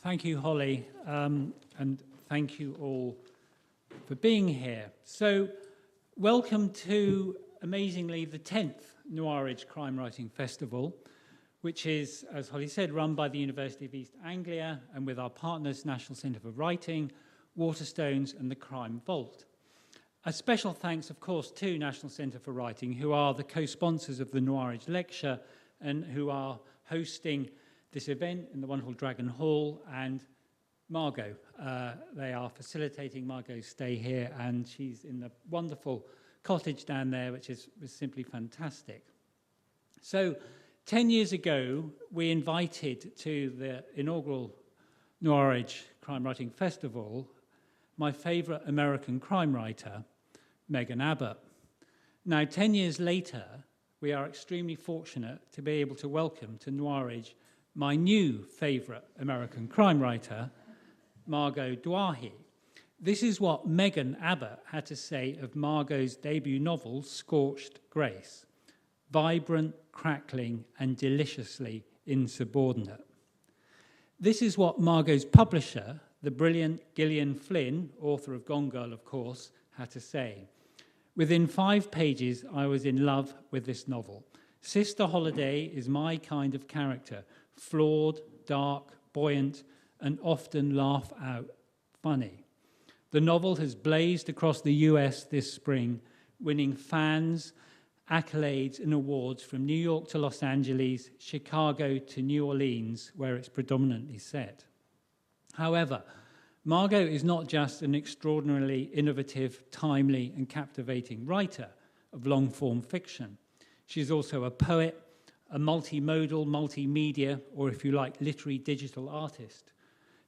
Thank you, Holly, and thank you all for being here. So, welcome to, amazingly, the 10th Noirwich Crime Writing Festival, which is, as Holly said, run by the University of East Anglia and with our partners, National Centre for Writing, Waterstones and the Crime Vault. A special thanks, of course, to National Centre for Writing, who are the co-sponsors of the Noirwich Lecture and who are hosting this event in the wonderful Dragon Hall, and Margot. They are facilitating Margot's stay here, and she's in the wonderful cottage down there, which was simply fantastic. So 10 years ago, we invited to the inaugural Noirwich Crime Writing Festival my favourite American crime writer, Megan Abbott. Now, 10 years later, we are extremely fortunate to be able to welcome to Noirwich my new favourite American crime writer, Margot Dauaihy. This is what Megan Abbott had to say of Margot's debut novel, Scorched Grace. Vibrant, crackling, and deliciously insubordinate. This is what Margot's publisher, the brilliant Gillian Flynn, author of Gone Girl, of course, had to say. Within 5 pages, I was in love with this novel. Sister Holiday is my kind of character, flawed, dark, buoyant, and often laugh-out funny. The novel has blazed across the US this spring, winning fans, accolades, and awards from New York to Los Angeles, Chicago to New Orleans, where it's predominantly set. However, Margot is not just an extraordinarily innovative, timely, and captivating writer of long-form fiction. She's also a poet, a multimodal, multimedia, or if you like, literary digital artist.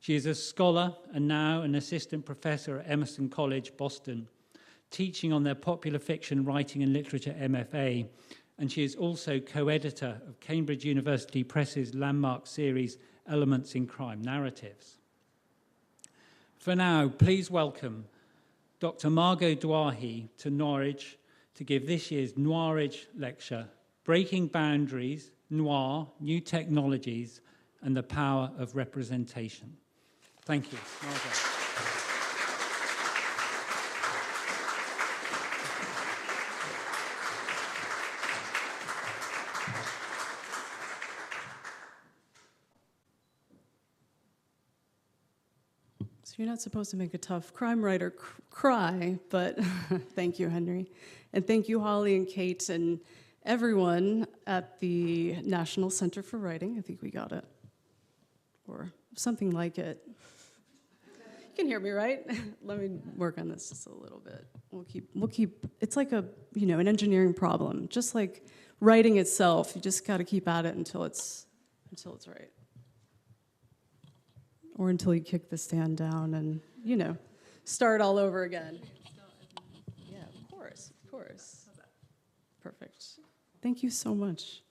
She is a scholar and now an assistant professor at Emerson College, Boston, teaching on their popular fiction, writing and literature MFA, and she is also co-editor of Cambridge University Press's landmark series, Elements in Crime Narratives. For now, please welcome Dr. Margot Dauaihy to Norwich to give this year's Noirwich Lecture, Breaking Boundaries, Noir, New Technologies, and the Power of Representation. Thank you, Margot. So you're not supposed to make a tough crime writer cry, but thank you, Henry. And thank you, Holly and Kate, and everyone at the National Center for Writing. I think we got it. Or something like it. You can hear me, right? Let me work on this just a little bit. We'll keep, it's like an engineering problem. Just like writing itself, you just got to keep at it until it's right. Or until you kick the stand down and, start all over again. Yeah, of course. Perfect. Thank you so much.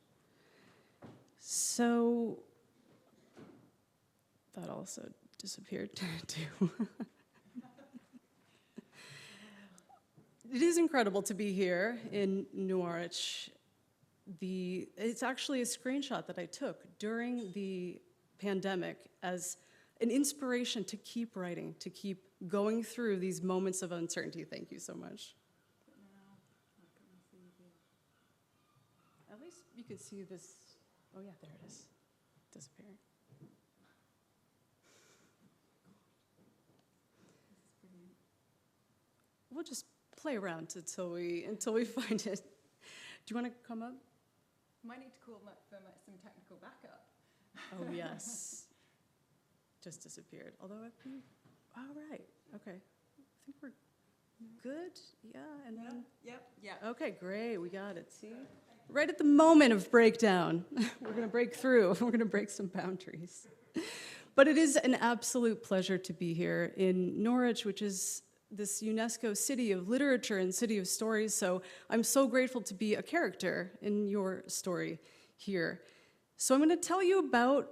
So, that also disappeared too. It is incredible to be here in Noirwich. It's actually a screenshot that I took during the pandemic as an inspiration to keep writing, to keep going through these moments of uncertainty. Thank you so much. At least you can see this. Oh yeah, there it is, disappearing. We'll just play around until we find it. Do you want to come up? Might need to call for some technical backup. Oh yes. Just disappeared. Although all right. Okay. I think we're good. Yeah. And then. Yep. Yeah. Okay. Great. We got it. See. Right at the moment of breakdown, we're going to break through. We're going to break some boundaries. But it is an absolute pleasure to be here in Norwich, which is this UNESCO city of literature and city of stories. So I'm so grateful to be a character in your story here. So I'm going to tell you about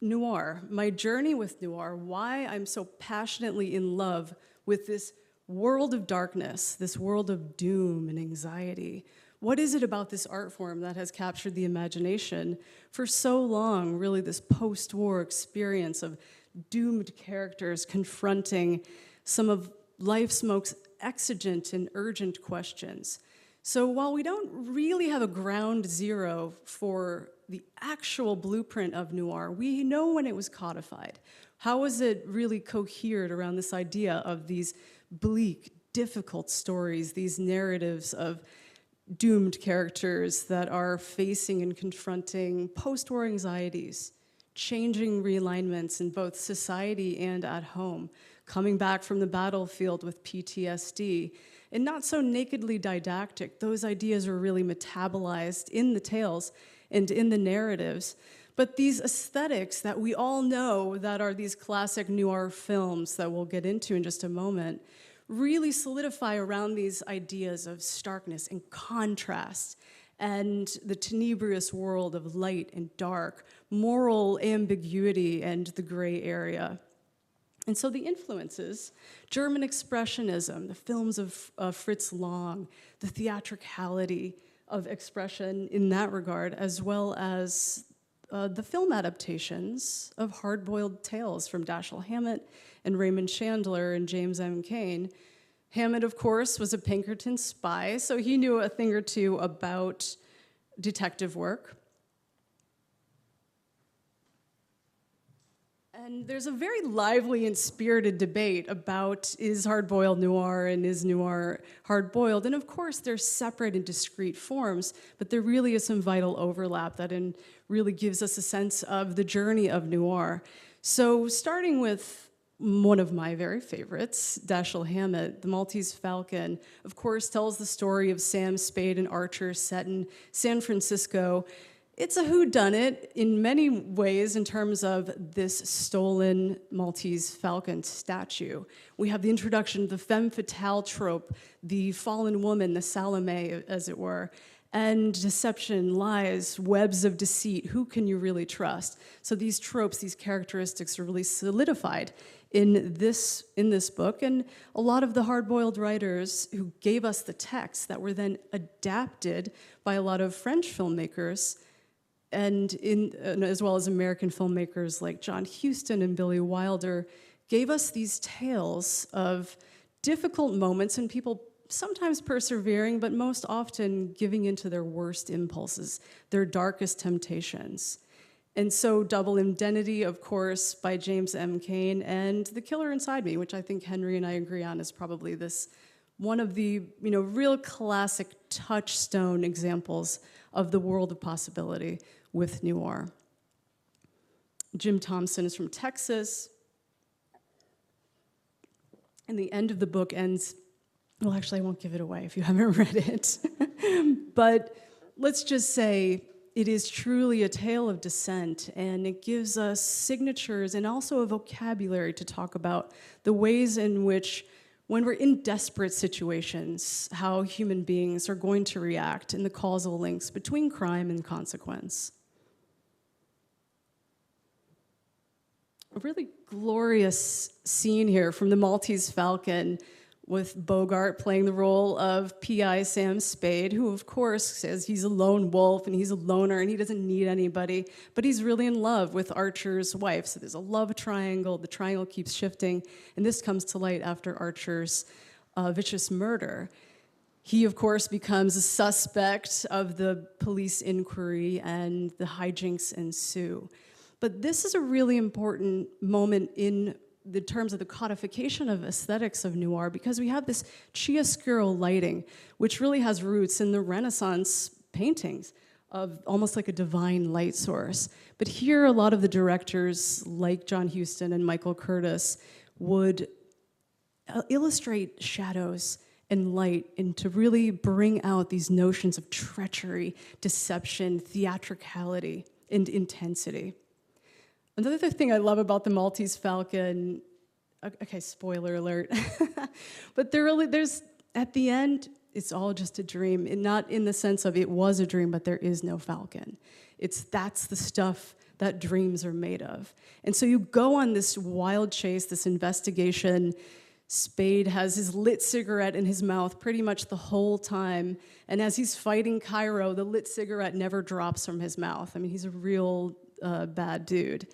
Noir, my journey with Noir, why I'm so passionately in love with this world of darkness, this world of doom and anxiety. What is it about this art form that has captured the imagination for so long, really this post-war experience of doomed characters confronting some of life's most exigent and urgent questions. So while we don't really have a ground zero for the actual blueprint of noir, we know when it was codified. How was it really cohered around this idea of these bleak, difficult stories, these narratives of doomed characters that are facing and confronting post-war anxieties, changing realignments in both society and at home, coming back from the battlefield with PTSD, and not so nakedly didactic. Those ideas are really metabolized in the tales and in the narratives. But these aesthetics that we all know that are these classic noir films that we'll get into in just a moment really solidify around these ideas of starkness and contrast and the tenebrous world of light and dark, moral ambiguity and the gray area. And so the influences, German Expressionism, the films of Fritz Lang, the theatricality of expression in that regard, as well as the film adaptations of hard-boiled tales from Dashiell Hammett and Raymond Chandler and James M. Cain. Hammett, of course, was a Pinkerton spy, so he knew a thing or two about detective work. And there's a very lively and spirited debate about is hard-boiled noir and is noir hard-boiled. And of course, they're separate and discrete forms, but there really is some vital overlap that really gives us a sense of the journey of noir. So starting with one of my very favorites, Dashiell Hammett, The Maltese Falcon, of course, tells the story of Sam Spade and Archer set in San Francisco. It's a whodunit in many ways in terms of this stolen Maltese Falcon statue. We have the introduction of the femme fatale trope, the fallen woman, the Salome, as it were, and deception, lies, webs of deceit. Who can you really trust? So these tropes, these characteristics are really solidified in this book, and a lot of the hard-boiled writers who gave us the text that were then adapted by a lot of French filmmakers and as well as American filmmakers like John Huston and Billy Wilder, gave us these tales of difficult moments and people sometimes persevering, but most often giving into their worst impulses, their darkest temptations. And so Double Indemnity, of course, by James M. Cain, and The Killer Inside Me, which I think Henry and I agree on is probably one of the real classic touchstone examples of the world of possibility with noir. Jim Thompson is from Texas, and the end of the book ends, well, actually, I won't give it away if you haven't read it, but let's just say it is truly a tale of descent, and it gives us signatures and also a vocabulary to talk about the ways in which, when we're in desperate situations, how human beings are going to react and the causal links between crime and consequence. A really glorious scene here from The Maltese Falcon with Bogart playing the role of P.I. Sam Spade, who of course says he's a lone wolf and he's a loner and he doesn't need anybody, but he's really in love with Archer's wife. So there's a love triangle, the triangle keeps shifting, and this comes to light after Archer's vicious murder. He, of course, becomes a suspect of the police inquiry and the hijinks ensue. But this is a really important moment in the terms of the codification of aesthetics of noir, because we have this chiaroscuro lighting, which really has roots in the Renaissance paintings of almost like a divine light source. But here, a lot of the directors, like John Huston and Michael Curtis, would illustrate shadows and light and to really bring out these notions of treachery, deception, theatricality, and intensity. Another thing I love about The Maltese Falcon, okay, spoiler alert, but there's, at the end, it's all just a dream, and not in the sense of it was a dream, but there is no falcon. That's the stuff that dreams are made of. And so you go on this wild chase, this investigation. Spade has his lit cigarette in his mouth pretty much the whole time, and as he's fighting Cairo, the lit cigarette never drops from his mouth. I mean, he's a real bad dude.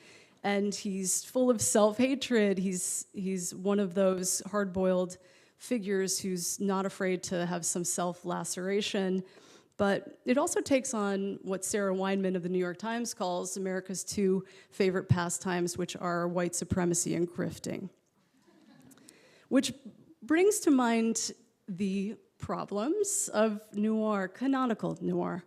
and he's full of self-hatred. He's one of those hard-boiled figures who's not afraid to have some self-laceration. But it also takes on what Sarah Weinman of the New York Times calls America's two favorite pastimes, which are white supremacy and grifting. Which brings to mind the problems of noir, canonical noir,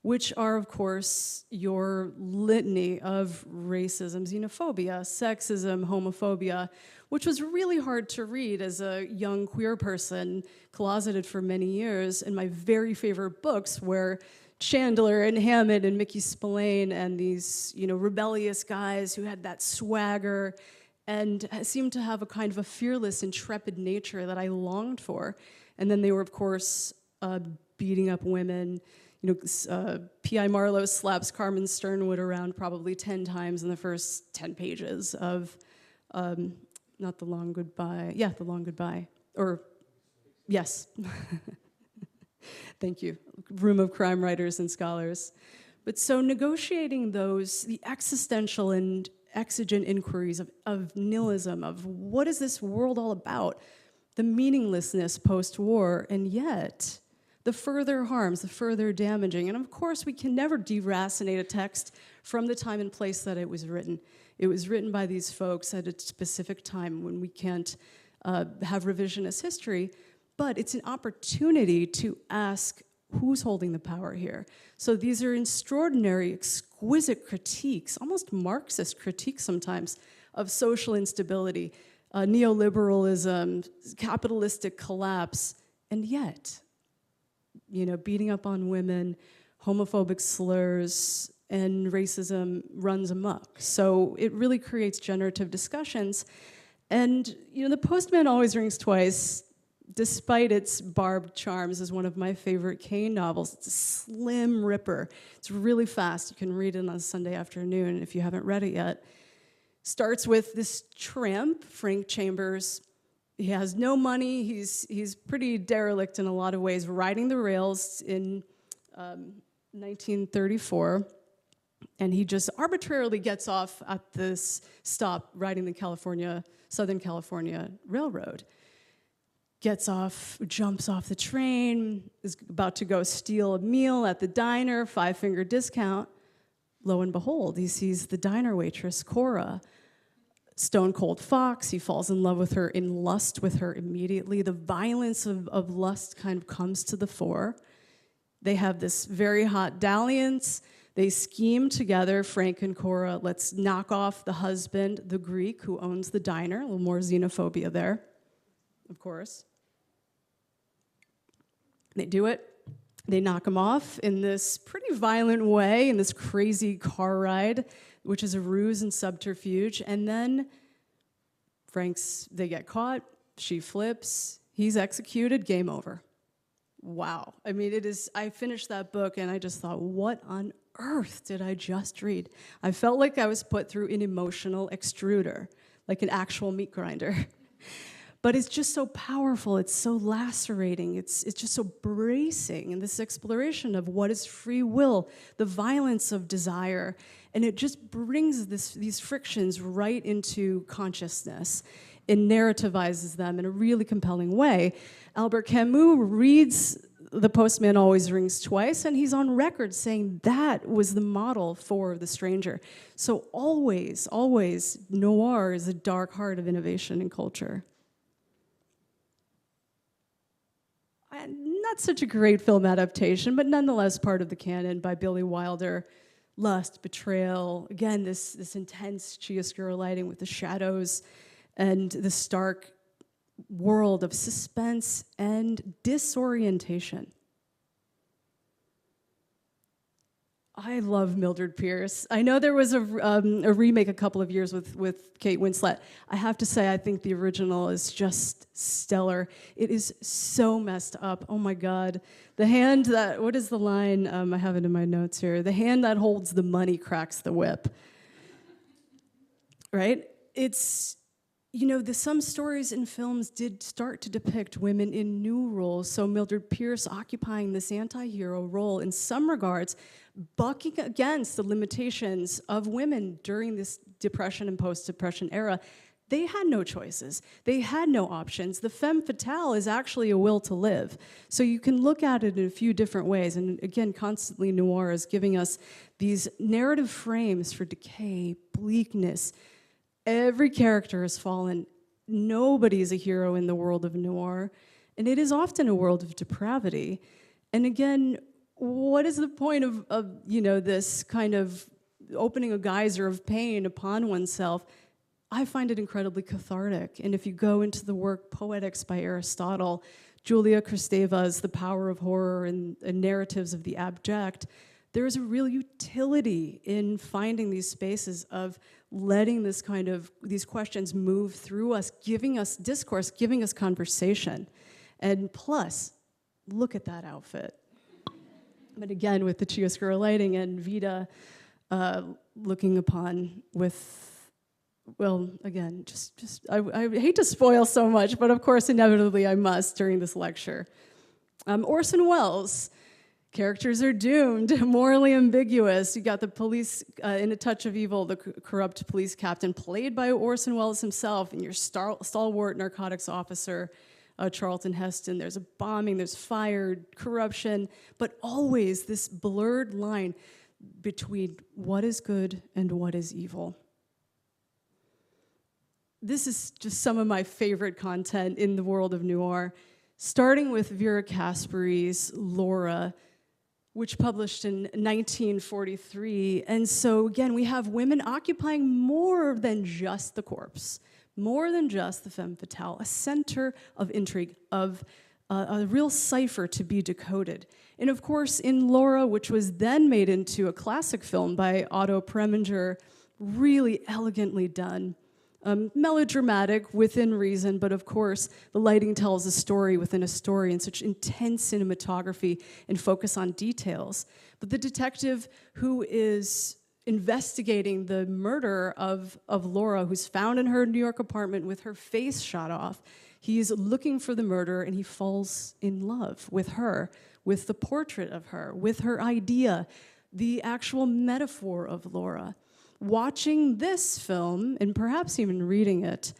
which are, of course, your litany of racism, xenophobia, sexism, homophobia, which was really hard to read as a young queer person closeted for many years. And my very favorite books were Chandler and Hammond and Mickey Spillane and these, rebellious guys who had that swagger and seemed to have a kind of a fearless, intrepid nature that I longed for. And then they were, of course, beating up women. P.I. Marlowe slaps Carmen Sternwood around probably 10 times in the first 10 pages of, not The Long Goodbye. Yeah, The Long Goodbye. Or, yes. Thank you. Room of crime writers and scholars. But so negotiating the existential and exigent inquiries of nihilism, of what is this world all about, the meaninglessness post-war, and yet the further harms, the further damaging. And of course, we can never deracinate a text from the time and place that it was written. It was written by these folks at a specific time when we can't have revisionist history, but it's an opportunity to ask who's holding the power here. So these are extraordinary, exquisite critiques, almost Marxist critiques sometimes, of social instability, neoliberalism, capitalistic collapse, and yet, beating up on women, homophobic slurs, and racism runs amok. So it really creates generative discussions. And, The Postman Always Rings Twice, despite its barbed charms, is one of my favorite Kane novels. It's a slim ripper. It's really fast. You can read it on a Sunday afternoon if you haven't read it yet. Starts with this tramp, Frank Chambers. He has no money. He's pretty derelict in a lot of ways, riding the rails in 1934. And he just arbitrarily gets off at this stop riding the Southern California Railroad. Gets off, jumps off the train, is about to go steal a meal at the diner, 5-finger discount. Lo and behold, he sees the diner waitress, Cora, stone cold fox. He falls in love with her, in lust with her immediately. The violence of lust kind of comes to the fore. They have this very hot dalliance. They scheme together, Frank and Cora, let's knock off the husband, the Greek, who owns the diner. A little more xenophobia there, of course. They do it. They knock him off in this pretty violent way, in this crazy car ride, which is a ruse and subterfuge. And then they get caught, she flips, he's executed, game over. Wow. I mean, I finished that book and I just thought, what on earth did I just read? I felt like I was put through an emotional extruder, like an actual meat grinder. But it's just so powerful, it's so lacerating, it's just so bracing, and this exploration of what is free will, the violence of desire, and it just brings these frictions right into consciousness and narrativizes them in a really compelling way. Albert Camus reads The Postman Always Rings Twice, and he's on record saying that was the model for The Stranger. So always, always, noir is a dark heart of innovation in culture. Not such a great film adaptation, but nonetheless part of the canon by Billy Wilder. Lust, betrayal, again, this intense chiaroscuro lighting with the shadows and the stark world of suspense and disorientation. I love Mildred Pierce. I know there was a remake a couple of years with Kate Winslet. I have to say, I think the original is just stellar. It is so messed up. Oh my God. The hand that, what is the line? I have it in my notes here. The hand that holds the money cracks the whip. Right? It's some stories in films did start to depict women in new roles. So Mildred Pierce occupying this anti-hero role in some regards, bucking against the limitations of women during this Depression and post-Depression era. They had no choices. They had no options. The femme fatale is actually a will to live. So you can look at it in a few different ways. And again, constantly Noir is giving us these narrative frames for decay, bleakness. Every character has fallen. Nobody is a hero in the world of Noir. And it is often a world of depravity. And again, what is the point of this kind of opening a geyser of pain upon oneself? I find it incredibly cathartic. And if you go into the work Poetics by Aristotle, Julia Kristeva's The Power of Horror and Narratives of the Abject, there is a real utility in finding these spaces of letting these questions move through us, giving us discourse, giving us conversation. And plus, look at that outfit. But again, with the chiaroscuro lighting and Vita looking upon with, well, again, I hate to spoil so much, but of course, inevitably I must during this lecture. Orson Welles, characters are doomed, morally ambiguous. You got the police in A Touch of Evil, the corrupt police captain, played by Orson Welles himself, and your stalwart narcotics officer, Charlton Heston. There's a bombing, there's fire, corruption, but always this blurred line between what is good and what is evil. This is just some of my favorite content in the world of noir, starting with Vera Casperi's Laura, which published in 1943. And so again, we have women occupying more than just the corpse, more than just the femme fatale, a center of intrigue, of a real cipher to be decoded. And of course, in Laura, which was then made into a classic film by Otto Preminger, really elegantly done. Melodramatic within reason, but of course, the lighting tells a story within a story, and such intense cinematography and focus on details. But the detective who is investigating the murder of Laura, who's found in her New York apartment with her face shot off, he's looking for the murderer, and he falls in love with her, with the portrait of her, with her idea, the actual metaphor of Laura. Watching this film, and perhaps even reading it,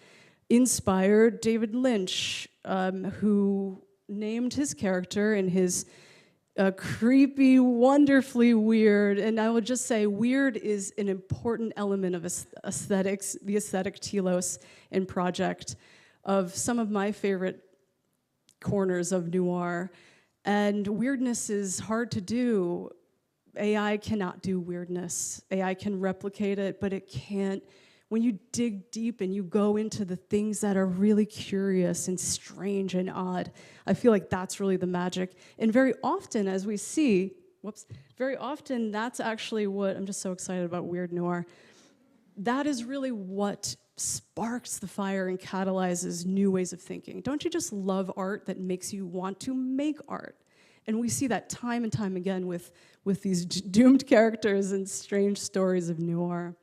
inspired David Lynch, who named his character in his creepy, wonderfully weird, and I will just say weird is an important element of aesthetics, the aesthetic telos and project of some of my favorite corners of noir. And weirdness is hard to do. AI cannot do weirdness. AI can replicate it, but it can't. When you dig deep and you go into the things that are really curious and strange and odd, I feel like that's really the magic. And very often, as we see, very often that's actually what, I'm just so excited about weird noir, that is really what sparks the fire and catalyzes new ways of thinking. Don't you just love art that makes you want to make art? And we see that time and time again with these doomed characters and strange stories of noir.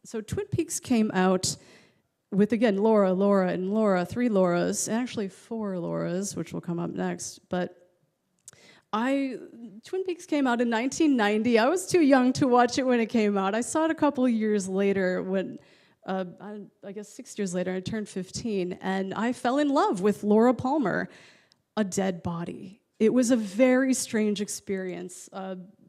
So Twin Peaks came out with, again, Laura, and Laura, 3 Lauras, and actually 4 Lauras, which will come up next. But Twin Peaks came out in 1990. I was too young to watch it when it came out. I saw it a couple of years later when, I guess 6 years later, I turned 15, and I fell in love with Laura Palmer, a dead body. It was a very strange experience.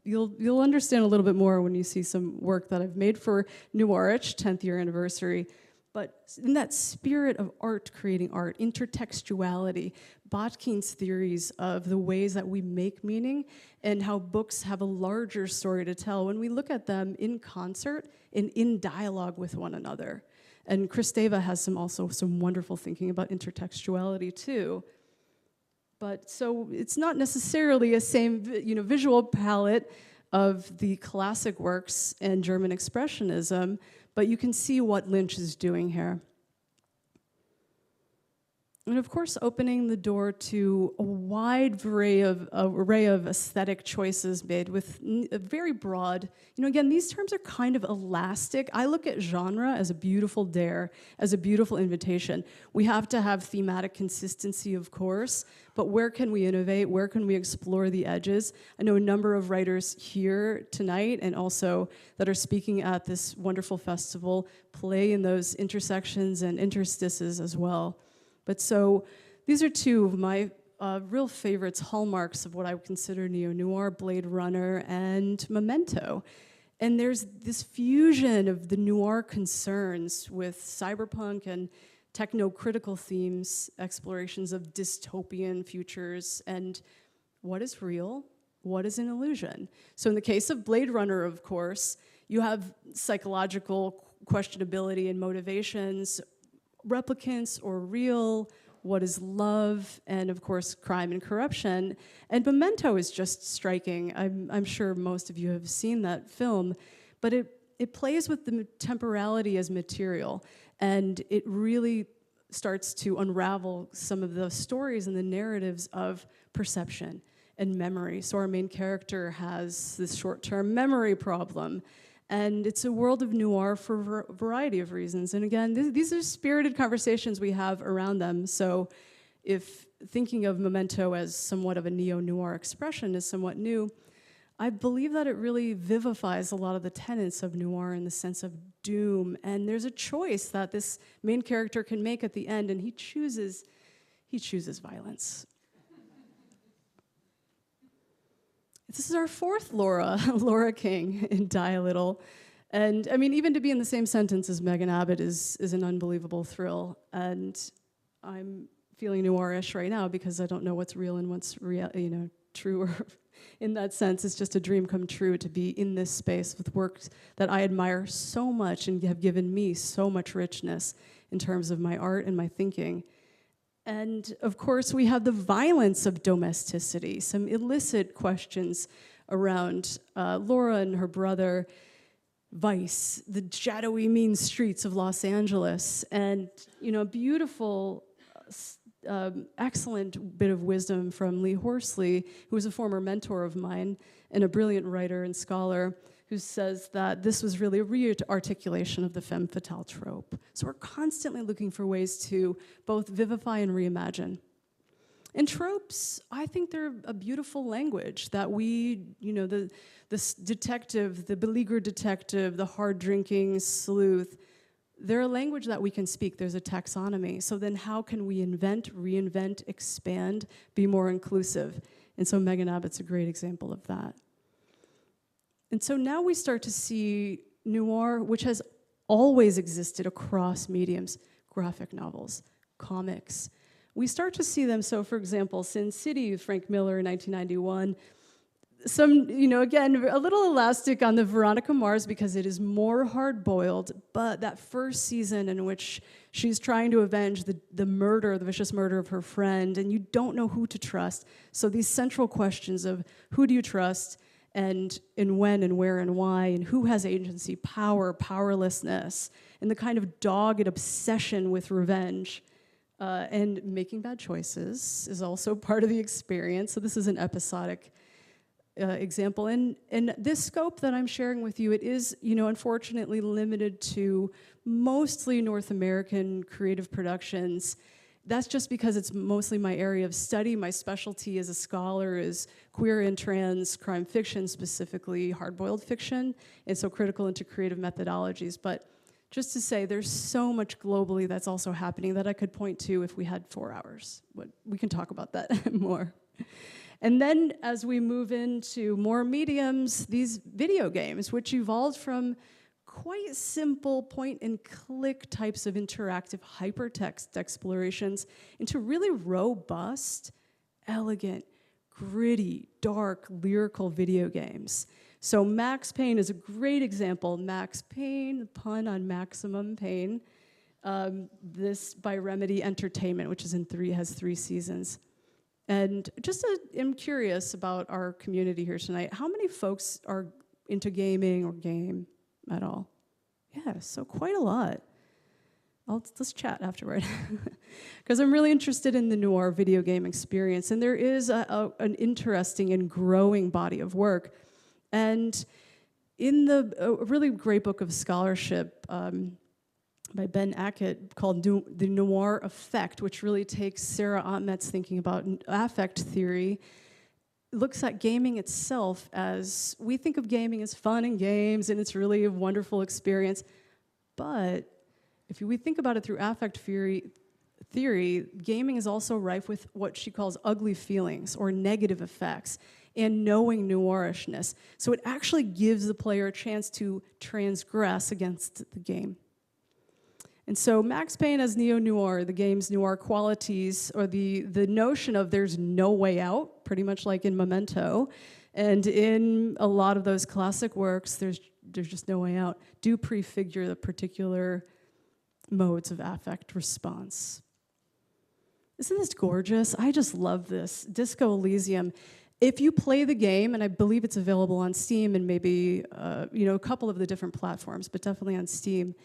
You'll understand a little bit more when you see some work that I've made for Noirwich, 10th year anniversary. But in that spirit of art creating art, intertextuality, Botkin's theories of the ways that we make meaning and how books have a larger story to tell when we look at them in concert and in dialogue with one another. And Kristeva has also some wonderful thinking about intertextuality too. But so it's not necessarily a same visual palette of the classic works and German Expressionism, but you can see what Lynch is doing here. And of course, opening the door to a wide array of aesthetic choices made with a very broad, again, these terms are kind of elastic. I look at genre as a beautiful dare, as a beautiful invitation. We have to have thematic consistency, of course, but where can we innovate? Where can we explore the edges? I know a number of writers here tonight and also that are speaking at this wonderful festival play in those intersections and interstices as well. But so these are two of my real favorites, hallmarks of what I would consider neo-noir, Blade Runner and Memento. And there's this fusion of the noir concerns with cyberpunk and techno-critical themes, explorations of dystopian futures, and what is real, what is an illusion. So in the case of Blade Runner, of course, you have psychological questionability and motivations, replicants or real, what is love, and of course crime and corruption. And Memento is just striking. I'm sure most of you have seen that film, but it plays with the temporality as material, and it really starts to unravel some of the stories and the narratives of perception and memory. So our main character has this short-term memory problem, and it's a world of noir for a variety of reasons. And again, these are spirited conversations we have around them. So if thinking of Memento as somewhat of a neo-noir expression is somewhat new, I believe that it really vivifies a lot of the tenets of noir in the sense of doom. And there's a choice that this main character can make at the end, and he chooses violence. This is our fourth Laura, Laura King in Die a Little. And I mean, even to be in the same sentence as Megan Abbott is an unbelievable thrill. And I'm feeling noirish right now because I don't know what's real and what's true, or in that sense, it's just a dream come true to be in this space with work that I admire so much and have given me so much richness in terms of my art and my thinking. And of course, we have the violence of domesticity, some illicit questions around Laura and her brother, vice, the shadowy, mean streets of Los Angeles, and a beautiful, excellent bit of wisdom from Lee Horsley, who was a former mentor of mine and a brilliant writer and scholar, who says that this was really a re-articulation of the femme fatale trope. So we're constantly looking for ways to both vivify and reimagine. And tropes, I think they're a beautiful language that we, this detective, the beleaguered detective, the hard-drinking sleuth, they're a language that we can speak. There's a taxonomy. So then how can we invent, reinvent, expand, be more inclusive? And so Megan Abbott's a great example of that. And so now we start to see noir, which has always existed across mediums, graphic novels, comics. We start to see them, so for example, Sin City, Frank Miller in 1991, some, again, a little elastic on the Veronica Mars because it is more hard-boiled, but that first season in which she's trying to avenge the vicious murder of her friend, and you don't know who to trust. So these central questions of who do you trust, and in when and where and why, and who has agency, power, powerlessness, and the kind of dogged obsession with revenge. And making bad choices is also part of the experience. So this is an episodic example. And this scope that I'm sharing with you, it is, unfortunately limited to mostly North American creative productions. That's just because it's mostly my area of study. My specialty as a scholar is queer and trans crime fiction, specifically hard-boiled fiction, and so critical into creative methodologies. But just to say, there's so much globally that's also happening that I could point to if we had 4 hours. But we can talk about that more. And then as we move into more mediums, these video games, which evolved from quite simple point-and-click types of interactive hypertext explorations into really robust, elegant, gritty, dark, lyrical video games. So Max Payne is a great example. Max Payne, pun on maximum pain. This by Remedy Entertainment, which is has 3 seasons. And I'm curious about our community here tonight. How many folks are into gaming or game at all? Yeah, so quite a lot. Let's chat afterward. because I'm really interested in the noir video game experience, and there is an interesting and growing body of work. And in a really great book of scholarship by Ben Ackett called The Noir Effect, which really takes Sarah Ahmet's thinking about affect theory, looks at gaming itself as, we think of gaming as fun and games, and it's really a wonderful experience. But if we think about it through affect theory, gaming is also rife with what she calls ugly feelings or negative effects and knowing noirishness. So it actually gives the player a chance to transgress against the game. And so Max Payne as neo-noir, the game's noir qualities, or the notion of there's no way out, pretty much like in Memento, and in a lot of those classic works, there's just no way out, do prefigure the particular modes of affect response. Isn't this gorgeous? I just love this. Disco Elysium. If you play the game, and I believe it's available on Steam and maybe a couple of the different platforms, but definitely on Steam,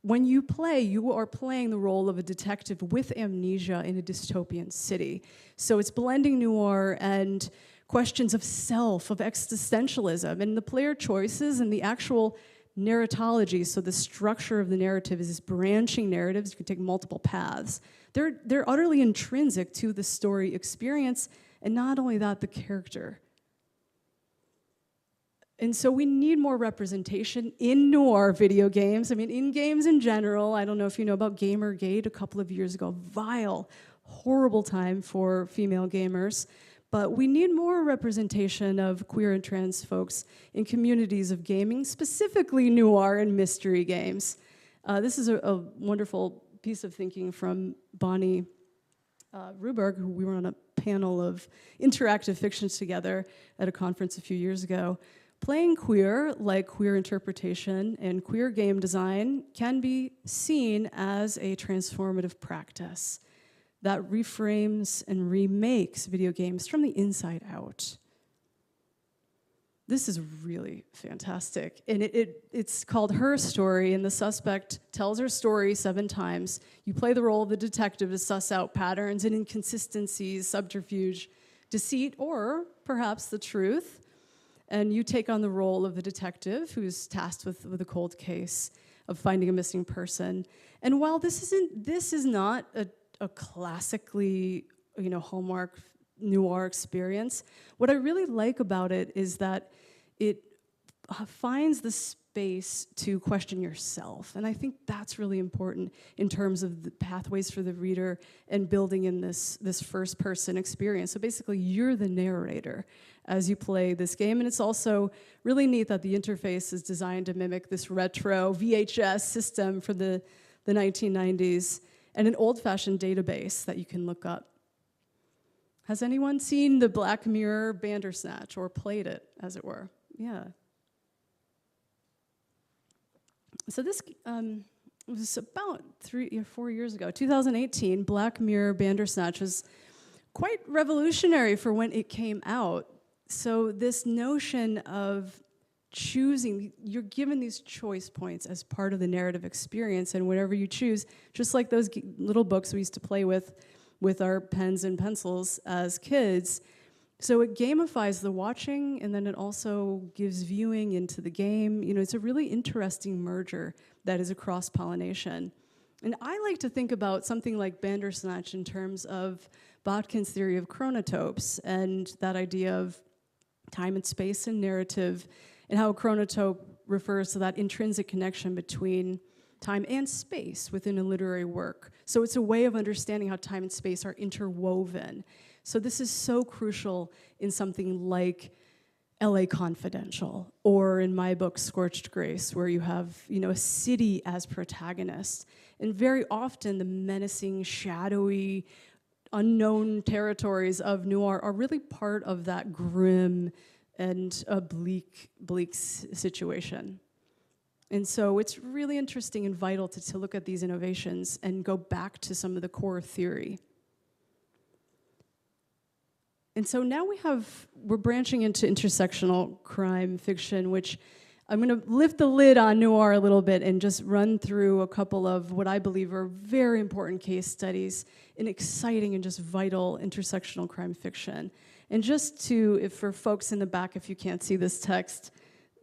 when you play, you are playing the role of a detective with amnesia in a dystopian city. So it's blending noir and questions of self, of existentialism, and the player choices and the actual narratology, so the structure of the narrative is branching narratives. You can take multiple paths. They're utterly intrinsic to the story experience, and not only that, the character. And so we need more representation in noir video games. I mean, in games in general. I don't know if you know about Gamergate a couple of years ago. Vile, horrible time for female gamers. But we need more representation of queer and trans folks in communities of gaming, specifically noir and mystery games. This is a wonderful piece of thinking from Bonnie Ruberg, who we were on a panel of interactive fictions together at a conference a few years ago. Playing queer, like queer interpretation and queer game design, can be seen as a transformative practice that reframes and remakes video games from the inside out. This is really fantastic. And it's called Her Story, and the suspect tells her story 7 times. You play the role of the detective to suss out patterns and inconsistencies, subterfuge, deceit, or perhaps the truth. And you take on the role of the detective who's tasked with a cold case of finding a missing person. And while this is not a classically, Hallmark noir experience, what I really like about it is that it finds the space to question yourself. And I think that's really important in terms of the pathways for the reader and building in this first-person experience. So basically, you're the narrator as you play this game. And it's also really neat that the interface is designed to mimic this retro VHS system from the 1990s and an old-fashioned database that you can look up. Has anyone seen the Black Mirror Bandersnatch or played it, as it were? Yeah. So this was about 3 or 4 years ago, 2018. Black Mirror Bandersnatch was quite revolutionary for when it came out. So this notion of choosing, you're given these choice points as part of the narrative experience, and whatever you choose, just like those little books we used to play with our pens and pencils as kids. So it gamifies the watching, and then it also gives viewing into the game. It's a really interesting merger that is a cross-pollination. And I like to think about something like Bandersnatch in terms of Botkin's theory of chronotopes and that idea of time and space and narrative, and how a chronotope refers to that intrinsic connection between time and space within a literary work. So it's a way of understanding how time and space are interwoven. So this is so crucial in something like LA Confidential, or in my book, Scorched Grace, where you have, a city as protagonist. And very often the menacing, shadowy, unknown territories of noir are really part of that grim and a bleak situation. And so it's really interesting and vital to look at these innovations and go back to some of the core theory. And so now we're branching into intersectional crime fiction, which I'm going to lift the lid on noir a little bit and just run through a couple of what I believe are very important case studies in exciting and just vital intersectional crime fiction. And just to, if for folks in the back, if you can't see this text,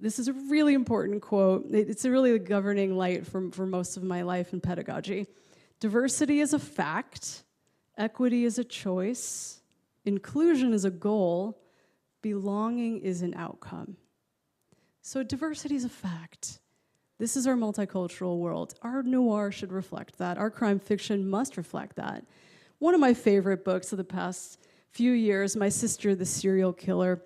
this is a really important quote. It's really the governing light for most of my life in pedagogy. Diversity is a fact, equity is a choice, inclusion is a goal, belonging is an outcome. So diversity is a fact. This is our multicultural world. Our noir should reflect that. Our crime fiction must reflect that. One of my favorite books of the past few years, My Sister, the Serial Killer,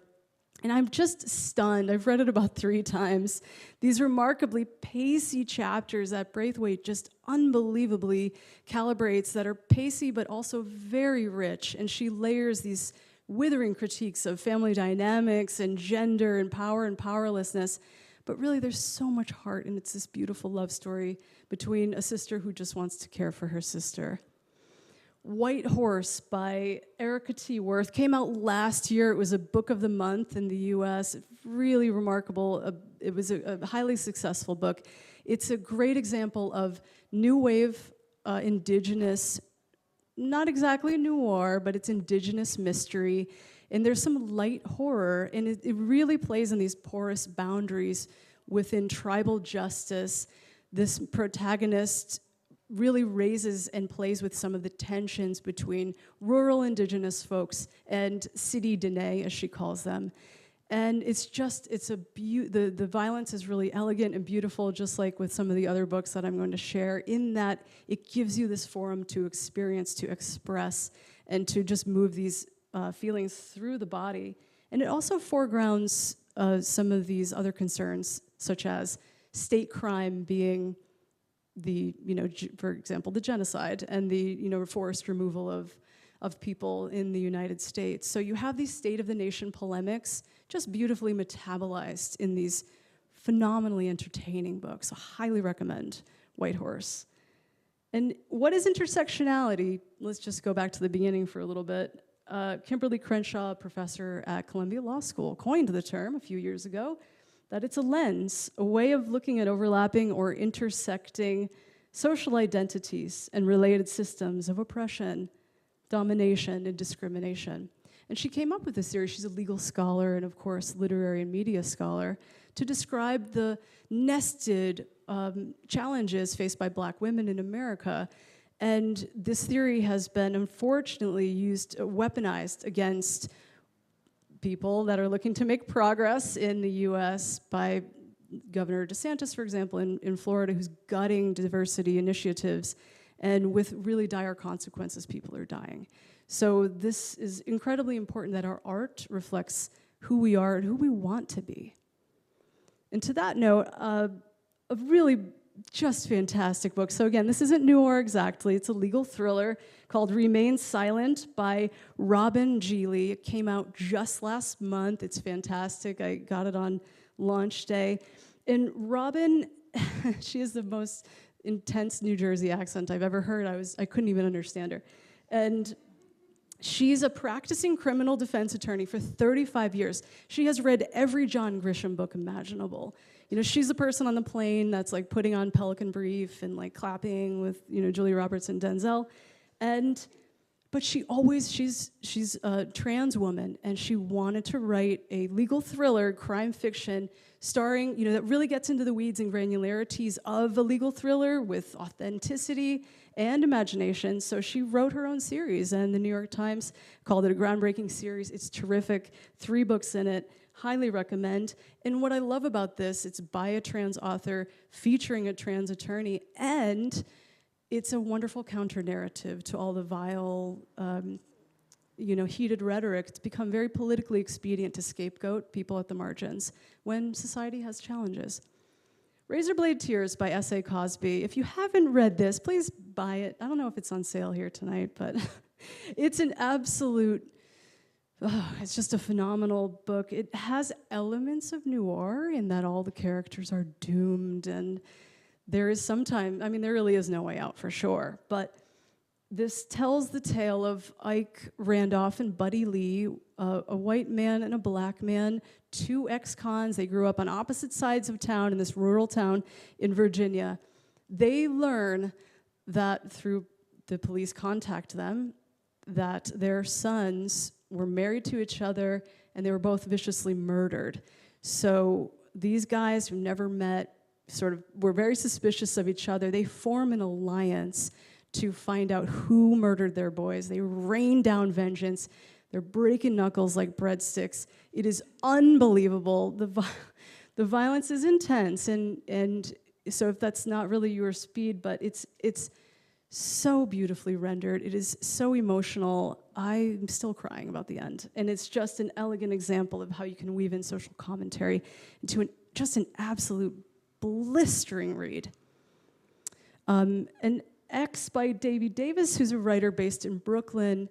and I'm just stunned. I've read it about 3 times. These remarkably pacey chapters that Braithwaite just unbelievably calibrates, that are pacey but also very rich, and she layers these withering critiques of family dynamics and gender and power and powerlessness. But really, there's so much heart, and it's this beautiful love story between a sister who just wants to care for her sister. White Horse by Erica T. Worth came out last year. It was a book of the month in the US. Really remarkable. It was a highly successful book. It's a great example of new wave indigenous, not exactly noir, but it's indigenous mystery. And there's some light horror, and it really plays in these porous boundaries within tribal justice. This protagonist really raises and plays with some of the tensions between rural indigenous folks and city Dene, as she calls them. And the violence is really elegant and beautiful, just like with some of the other books that I'm going to share, in that it gives you this forum to experience, to express, and to just move these feelings through the body. And it also foregrounds some of these other concerns, such as state crime being for example, the genocide and the, forced removal of people in the United States. So you have these state of the nation polemics just beautifully metabolized in these phenomenally entertaining books. So highly recommend White Horse. And what is intersectionality? Let's just go back to the beginning for a little bit. Kimberly Crenshaw, professor at Columbia Law School, coined the term a few years ago, that it's a lens, a way of looking at overlapping or intersecting social identities and related systems of oppression, domination, and discrimination. And she came up with this series. She's a legal scholar and, of course, literary and media scholar, to describe the nested challenges faced by Black women in America. And this theory has been, unfortunately, weaponized against people that are looking to make progress in the US by Governor DeSantis, for example, in Florida, who's gutting diversity initiatives, and with really dire consequences, people are dying. So this is incredibly important that our art reflects who we are and who we want to be. And to that note, a really just fantastic book. So again, this isn't noir exactly. It's a legal thriller called Remain Silent by Robin Geely. It came out just last month. It's fantastic. I got it on launch day. And Robin, she has the most intense New Jersey accent I've ever heard. I couldn't even understand her. And she's a practicing criminal defense attorney for 35 years. She has read every John Grisham book imaginable. She's the person on the plane that's like putting on Pelican Brief and like clapping with, Julia Roberts and Denzel. But she's a trans woman, and she wanted to write a legal thriller, crime fiction, starring, that really gets into the weeds and granularities of a legal thriller with authenticity and imagination. So she wrote her own series, and the New York Times called it a groundbreaking series. It's terrific. 3 books in it. Highly recommend. And what I love about this, it's by a trans author featuring a trans attorney, and it's a wonderful counter-narrative to all the vile, heated rhetoric. It's become very politically expedient to scapegoat people at the margins when society has challenges. Razorblade Tears by S.A. Cosby. If you haven't read this, please buy it. I don't know if it's on sale here tonight, but it's an absolute... it's just a phenomenal book. It has elements of noir in that all the characters are doomed, and there is there really is no way out for sure. But This tells the tale of Ike Randolph and Buddy Lee, a white man and a black man, two ex-cons. They grew up on opposite sides of town in this rural town in Virginia. They learn that through the police contact them that their sons were married to each other and they were both viciously murdered. So these guys who never met sort of were very suspicious of each other. They form an alliance to find out who murdered their boys. They rain down vengeance. They're breaking knuckles like breadsticks. It is unbelievable. The violence is intense, and so if that's not really your speed, but it's so beautifully rendered. It is so emotional. I'm still crying about the end, and it's just an elegant example of how you can weave in social commentary into just an absolute blistering read. And X by Davy Davis, who's a writer based in Brooklyn,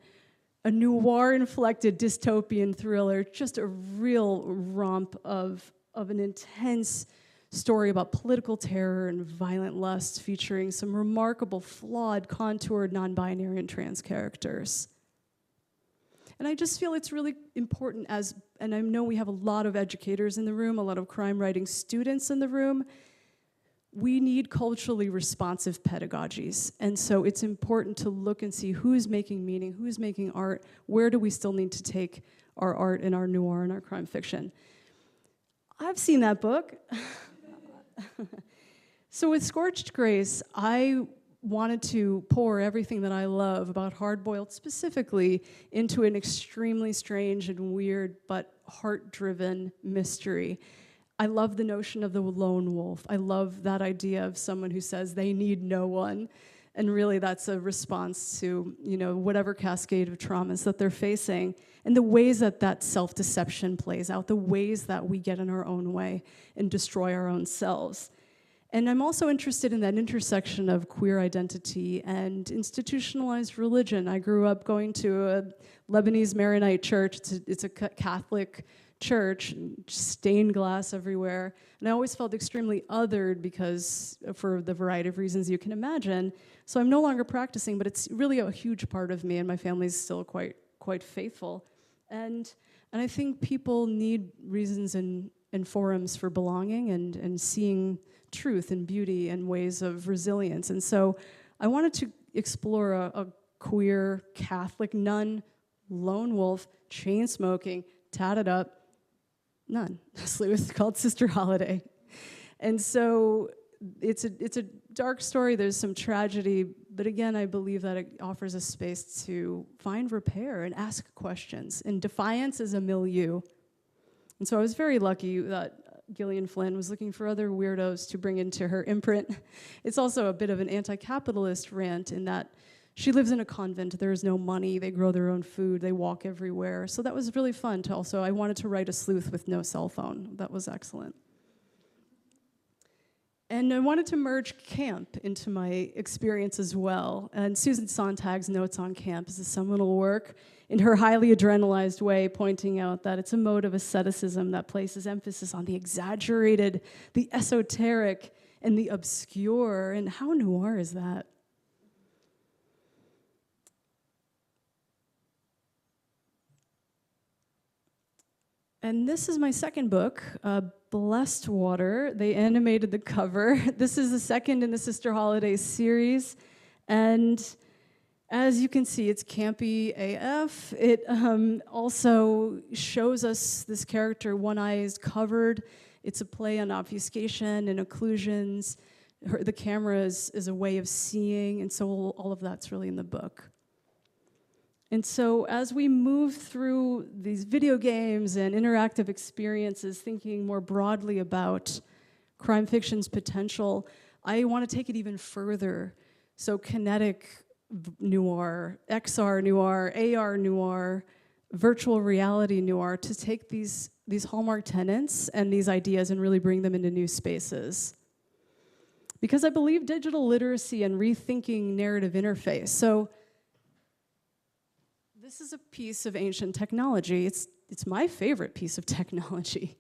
a noir-inflected dystopian thriller, just a real romp of an intense story about political terror and violent lust, featuring some remarkable, flawed, contoured, non-binary and trans characters. And I just feel it's really important and I know we have a lot of educators in the room, a lot of crime writing students in the room. We need culturally responsive pedagogies. And so it's important to look and see who's making meaning, who's making art, where do we still need to take our art and our noir and our crime fiction. I've seen that book. So with Scorched Grace, I wanted to pour everything that I love about Hardboiled specifically into an extremely strange and weird but heart-driven mystery. I love the notion of the lone wolf. I love that idea of someone who says they need no one. And really that's a response to, whatever cascade of traumas that they're facing and the ways that that self-deception plays out, the ways that we get in our own way and destroy our own selves. And I'm also interested in that intersection of queer identity and institutionalized religion. I grew up going to a Lebanese Maronite church. It's a Catholic church, stained glass everywhere. And I always felt extremely othered because for the variety of reasons you can imagine. So I'm no longer practicing, but it's really a huge part of me, and my family's still quite faithful. And I think people need reasons and forums for belonging and seeing truth and beauty and ways of resilience. And so I wanted to explore a queer Catholic nun, lone wolf, chain smoking, tatted up nun, sleuth called Sister Holiday. And so it's a dark story. There's some tragedy, but again, I believe that it offers a space to find repair and ask questions. And Defiance is a milieu. And so I was very lucky that Gillian Flynn was looking for other weirdos to bring into her imprint. It's also a bit of an anti-capitalist rant in that she lives in a convent, there is no money, they grow their own food, they walk everywhere. So that was really fun to also, I wanted to write a sleuth with no cell phone. That was excellent. And I wanted to merge camp into my experience as well. And Susan Sontag's Notes on Camp is a seminal work in her highly adrenalized way, pointing out that it's a mode of asceticism that places emphasis on the exaggerated, the esoteric, and the obscure. And how noir is that? And this is my second book, Blessed Water. They animated the cover. This is the second in the Sister Holiday series. And as you can see, it's campy AF. It also shows us this character, one eye is covered. It's a play on obfuscation and occlusions. The camera is a way of seeing, and so all of that's really in the book. And so as we move through these video games and interactive experiences, thinking more broadly about crime fiction's potential, I want to take it even further. So kinetic noir, XR noir, AR noir, virtual reality noir, to take these hallmark tenets and these ideas and really bring them into new spaces. Because I believe digital literacy and rethinking narrative interface. So this is a piece of ancient technology. It's my favorite piece of technology.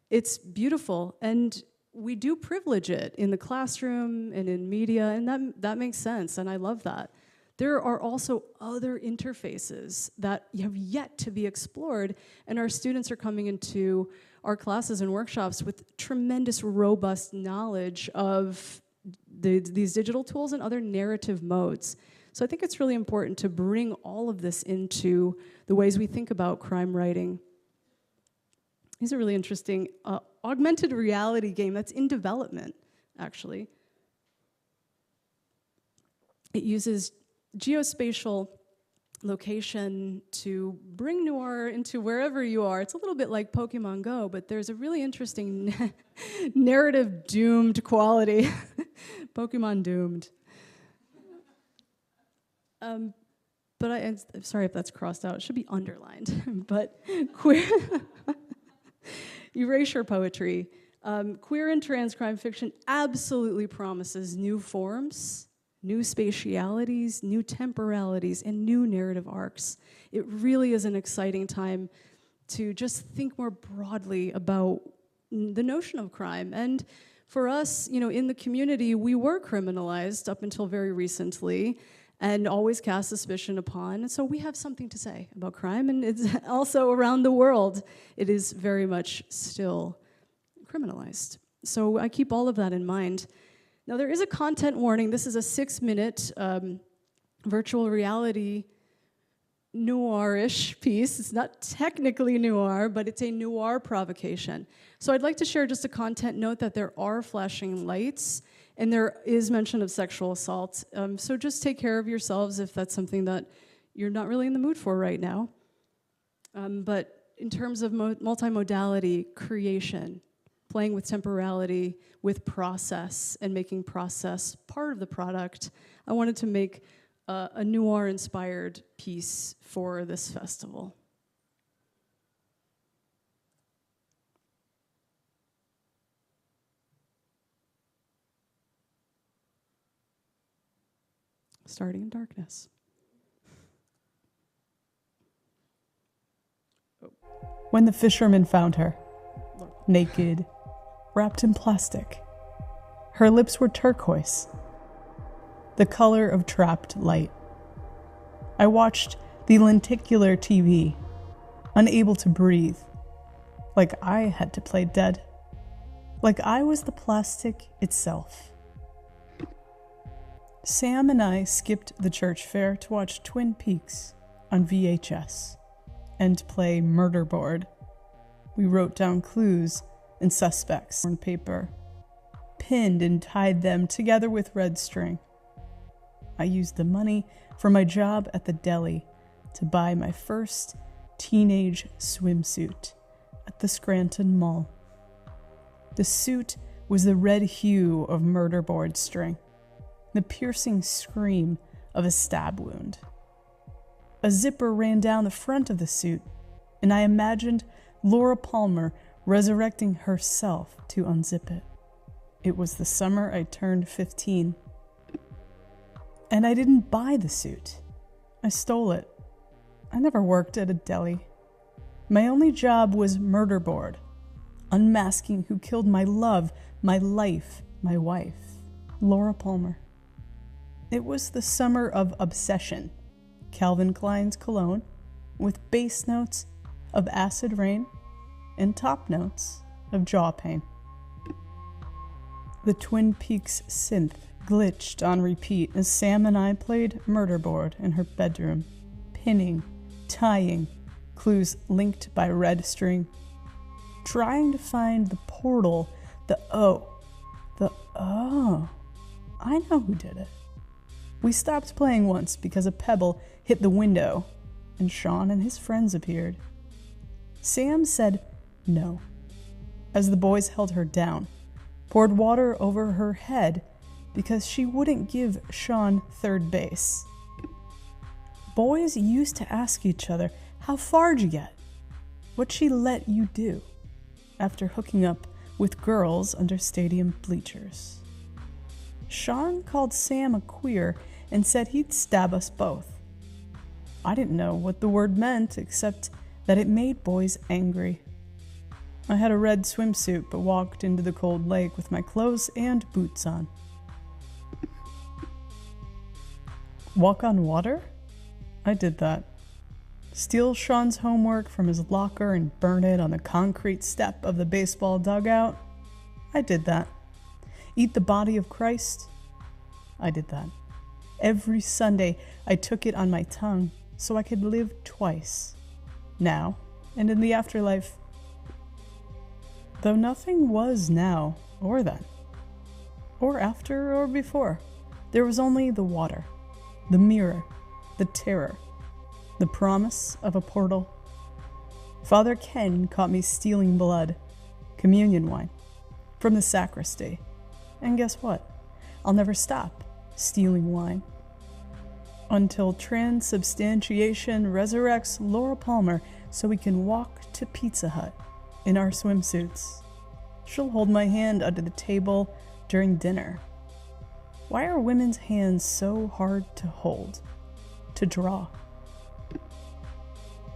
It's beautiful, and we do privilege it in the classroom and in media, and that makes sense, and I love that. there are also other interfaces that have yet to be explored, and our students are coming into our classes and workshops with tremendous, robust knowledge of these digital tools and other narrative modes. So I think it's really important to bring all of this into the ways we think about crime writing. Here's a really interesting augmented reality game that's in development, actually. It uses geospatial location to bring Noir into wherever you are. It's a little bit like Pokemon Go, but there's a really interesting narrative doomed quality. Pokemon doomed. But I'm sorry if that's crossed out. It should be underlined. But queer erasure poetry. Queer and trans crime fiction absolutely promises new forms, new spatialities, new temporalities, and new narrative arcs. It really is an exciting time to just think more broadly about the notion of crime. And for us, in the community, we were criminalized up until very recently and always cast suspicion upon. And so we have something to say about crime, and it's also around the world. It is very much still criminalized. So I keep all of that in mind. Now, there is a content warning. This is a 6-minute virtual reality noirish piece. It's not technically noir, but it's a noir provocation. So I'd like to share just a content note that there are flashing lights, and there is mention of sexual assault. So just take care of yourselves if that's something that you're not really in the mood for right now. But in terms of multi-modality creation, playing with temporality, with process, and making process part of the product, I wanted to make a noir-inspired piece for this festival. Starting in darkness. When the fisherman found her, naked, wrapped in plastic, her lips were turquoise, the color of trapped light. I watched the lenticular TV, unable to breathe, like I had to play dead, like I was the plastic itself. Sam and I skipped the church fair to watch Twin Peaks on VHS and play murder board. We wrote down clues and suspects on paper, pinned and tied them together with red string. I used the money from my job at the deli to buy my first teenage swimsuit at the Scranton Mall. The suit was the red hue of murder board string, the piercing scream of a stab wound. A zipper ran down the front of the suit, and I imagined Laura Palmer resurrecting herself to unzip it. It was the summer I turned 15. And I didn't buy the suit. I stole it. I never worked at a deli. My only job was murder board, unmasking who killed my love, my life, my wife, Laura Palmer. It was the summer of Obsession, Calvin Klein's cologne, with bass notes of acid rain and top notes of jaw pain. The Twin Peaks synth glitched on repeat as Sam and I played murder board in her bedroom, pinning, tying, clues linked by red string, trying to find the portal, the O. I know who did it. We stopped playing once because a pebble hit the window and Sean and his friends appeared. Sam said no, as the boys held her down, poured water over her head because she wouldn't give Sean third base. Boys used to ask each other, how far'd you get? What'd she let you do? After hooking up with girls under stadium bleachers. Sean called Sam a queer and said he'd stab us both. I didn't know what the word meant except that it made boys angry. I had a red swimsuit but walked into the cold lake with my clothes and boots on. Walk on water? I did that. Steal Sean's homework from his locker and burn it on the concrete step of the baseball dugout? I did that. Eat the body of Christ? I did that. Every Sunday, I took it on my tongue so I could live twice, now and in the afterlife. Though nothing was now or then, or after or before. There was only the water, the mirror, the terror, the promise of a portal. Father Ken caught me stealing blood, communion wine, from the sacristy. And guess what? I'll never stop stealing wine. Until transubstantiation resurrects Laura Palmer so we can walk to Pizza Hut in our swimsuits. She'll hold my hand under the table during dinner. Why are women's hands so hard to hold, to draw?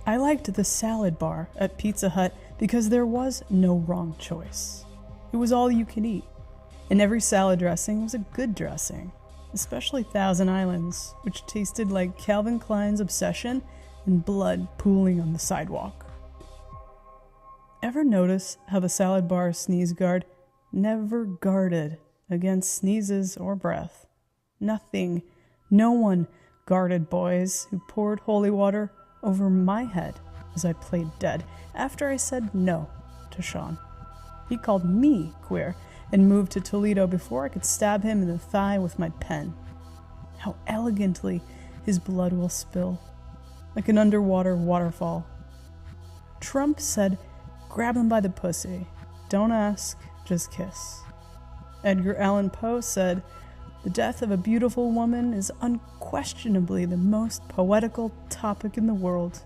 I liked the salad bar at Pizza Hut because there was no wrong choice. It was all you could eat, and every salad dressing was a good dressing, especially Thousand Islands, which tasted like Calvin Klein's Obsession and blood pooling on the sidewalk. Ever notice how the salad bar sneeze guard never guarded against sneezes or breath? Nothing, no one guarded boys who poured holy water over my head as I played dead after I said no to Sean. He called me queer and moved to Toledo before I could stab him in the thigh with my pen. How elegantly his blood will spill, like an underwater waterfall. Trump said, "Grab him by the pussy. Don't ask, just kiss." Edgar Allan Poe said, "The death of a beautiful woman is unquestionably the most poetical topic in the world."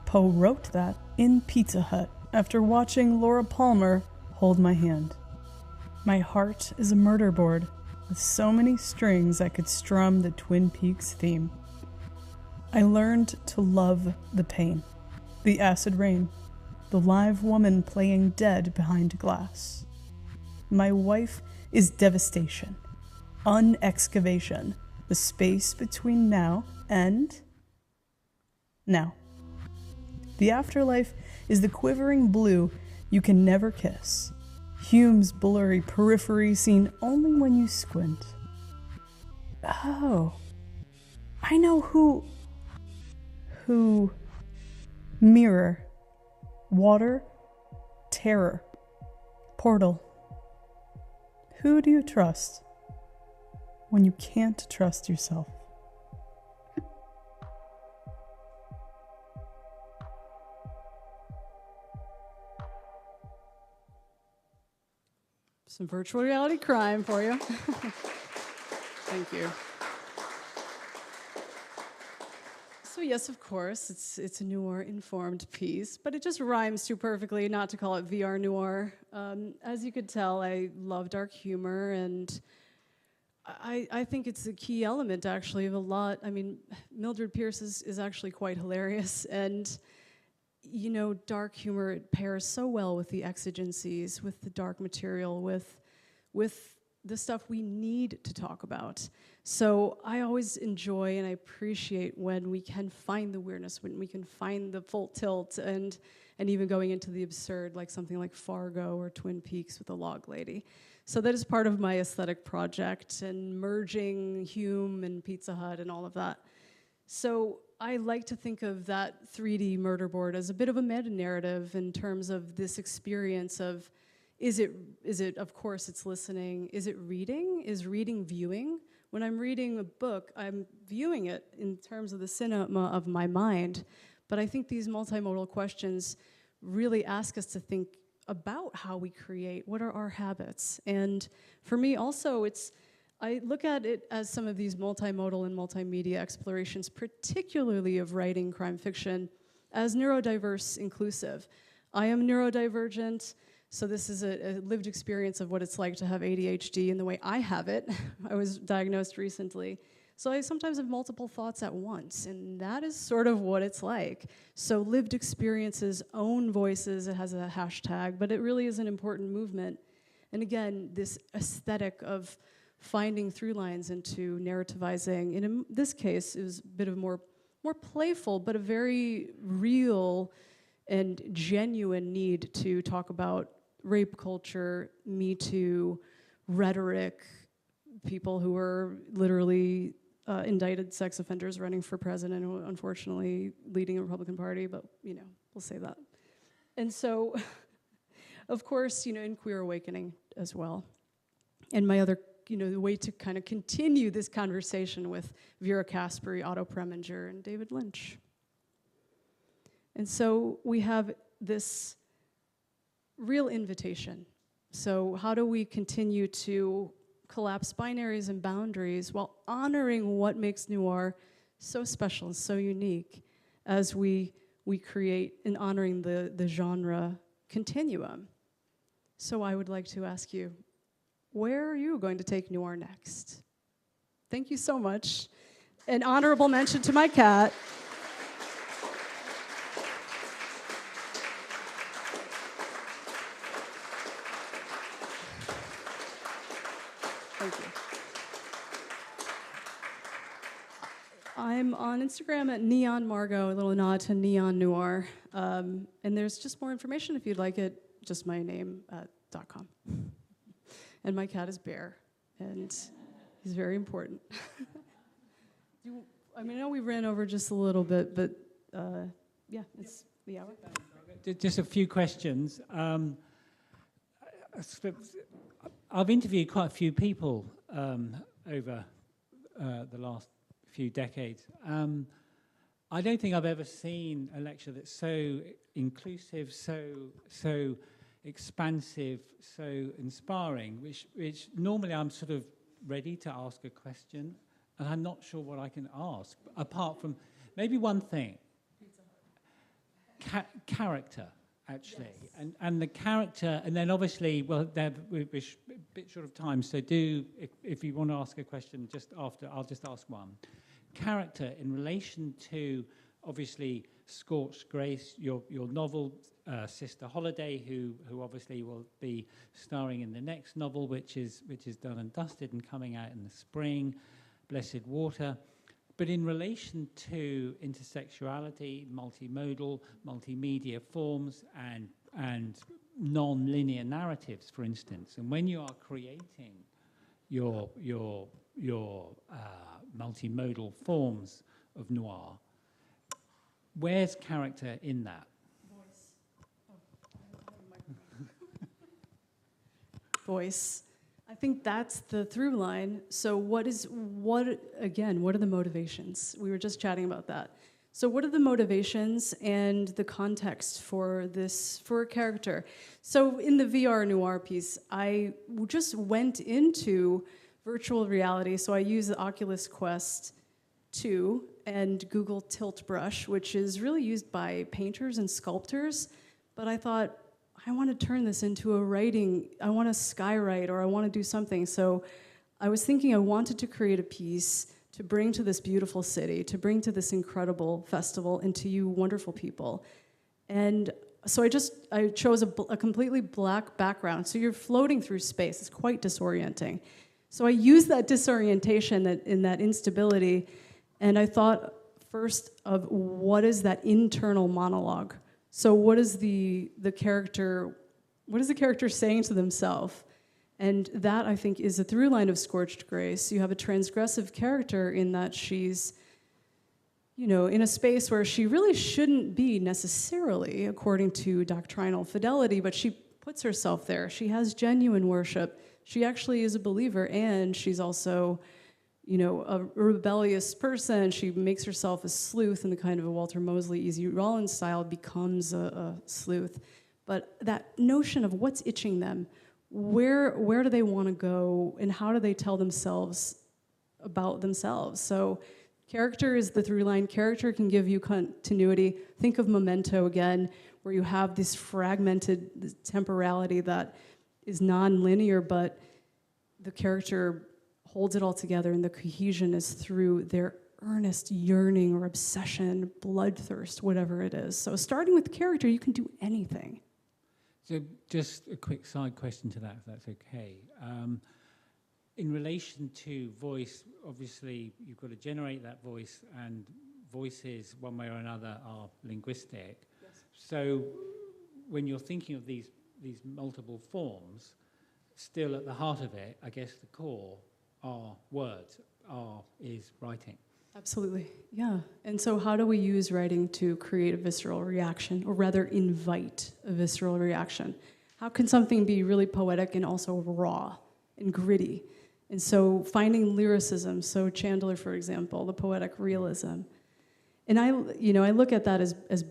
Poe wrote that in Pizza Hut after watching Laura Palmer hold my hand. My heart is a murder board with so many strings I could strum the Twin Peaks theme. I learned to love the pain, the acid rain, the live woman playing dead behind glass. My wife is devastation, unexcavation, the space between now and now. The afterlife is the quivering blue you can never kiss, Hume's blurry periphery seen only when you squint. Oh, I know who. Mirror, water, terror, portal. Who do you trust when you can't trust yourself? Some virtual reality crime for you. Thank you. So yes, of course, it's a noir-informed piece, but it just rhymes too perfectly not to call it VR noir. As you could tell, I love dark humor, and I think it's a key element, actually, of a lot. I mean, Mildred Pierce is actually quite hilarious, and you know, dark humor, it pairs so well with the exigencies, with the dark material, with the stuff we need to talk about. So I always enjoy and I appreciate when we can find the weirdness, when we can find the full tilt, and even going into the absurd, like something like Fargo or Twin Peaks with the log lady. So that is part of my aesthetic project, and merging Hume and Pizza Hut and all of that. So I like to think of that 3D murder board as a bit of a meta-narrative in terms of this experience of, is it, of course, it's listening. Is it reading? Is reading viewing? When I'm reading a book, I'm viewing it in terms of the cinema of my mind. But I think these multimodal questions really ask us to think about how we create. What are our habits? And for me also, I look at it as some of these multimodal and multimedia explorations, particularly of writing crime fiction, as neurodiverse inclusive. I am neurodivergent, so this is a lived experience of what it's like to have ADHD in the way I have it. I was diagnosed recently. So I sometimes have multiple thoughts at once, and that is sort of what it's like. So lived experiences, own voices, it has a hashtag, but it really is an important movement. And again, this aesthetic of finding through lines into narrativizing. And in this case, it was a bit of more playful, but a very real and genuine need to talk about rape culture, Me Too, rhetoric, people who were literally indicted sex offenders running for president, who unfortunately leading the Republican Party, but we'll say that. And so, of course, in Queer Awakening as well. And my other, the way to kind of continue this conversation with Vera Caspary, Otto Preminger, and David Lynch. And so we have this real invitation. So how do we continue to collapse binaries and boundaries while honoring what makes noir so special and so unique as we create and honoring the genre continuum? So I would like to ask you, where are you going to take noir next? Thank you so much. An honorable mention to my cat. Thank you. I'm on Instagram at Neon Margot, a little nod to Neon Noir. And there's just more information if you'd like it, just my name .com. And my cat is Bear, and he's very important. I know we ran over just a little bit, but yeah, it's the hour. Just a few questions. I've interviewed quite a few people over the last few decades. I don't think I've ever seen a lecture that's so inclusive, so expansive, so inspiring, which normally I'm sort of ready to ask a question, and I'm not sure what I can ask, apart from maybe one thing. Character, actually. Yes. And the character, and then obviously, well, we're a bit short of time, so if you want to ask a question just after, I'll just ask one. Character in relation to, obviously, Scorched Grace, your novel, Sister Holiday, who obviously will be starring in the next novel, which is done and dusted and coming out in the spring, Blessed Water. But in relation to intersexuality, multimodal, multimedia forms, and non-linear narratives, for instance, and when you are creating your multimodal forms of noir, where's character in that? Voice. I think that's the through line. So what are the motivations? We were just chatting about that. So what are the motivations and the context for a character? So in the VR noir piece, I just went into virtual reality. So I use the Oculus Quest 2 and Google Tilt Brush, which is really used by painters and sculptors. But I thought, I want to turn this into a writing, I want to skywrite, or I want to do something. So I was thinking I wanted to create a piece to bring to this beautiful city, to bring to this incredible festival, and to you wonderful people. And so I chose a completely black background. So you're floating through space. It's quite disorienting. So I used that disorientation, in that instability, and I thought first of what is that internal monologue? So what is the character saying to themselves? And that, I think, is a through line of Scorched Grace. You have a transgressive character in that she's, in a space where she really shouldn't be necessarily, according to doctrinal fidelity, but she puts herself there. She has genuine worship. She actually is a believer, and she's also, a rebellious person. She makes herself a sleuth in the kind of a Walter Mosley, Easy Rollins style, becomes a sleuth. But that notion of what's itching them, where do they want to go, and how do they tell themselves about themselves? So character is the through line. Character can give you continuity. Think of Memento again, where you have this fragmented temporality that is non-linear, but the character holds it all together, and the cohesion is through their earnest yearning or obsession, bloodthirst, whatever it is. So starting with character, you can do anything. So just a quick side question to that, if that's okay. in relation to voice, obviously you've got to generate that voice, and voices, one way or another, are linguistic. Yes. So when you're thinking of these multiple forms, still at the heart of it, I guess the core are words, is writing. Absolutely, yeah. And so how do we use writing to create a visceral reaction, or rather invite a visceral reaction? How can something be really poetic and also raw and gritty? And so finding lyricism, so Chandler, for example, the poetic realism. And I look at that as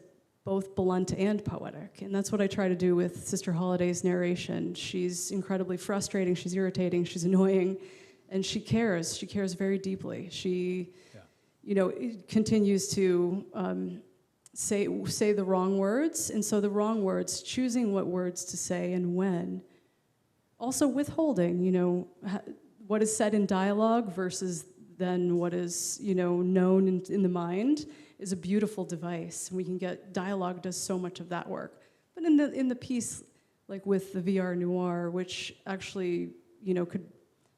both blunt and poetic. And that's what I try to do with Sister Holiday's narration. She's incredibly frustrating, she's irritating, she's annoying, and she cares. She cares very deeply. She, continues to say the wrong words. And so the wrong words, choosing what words to say and when. Also withholding, what is said in dialogue versus then what is, known in the mind is a beautiful device. We can get, dialogue does so much of that work. But in the piece, like with the VR Noir, which actually,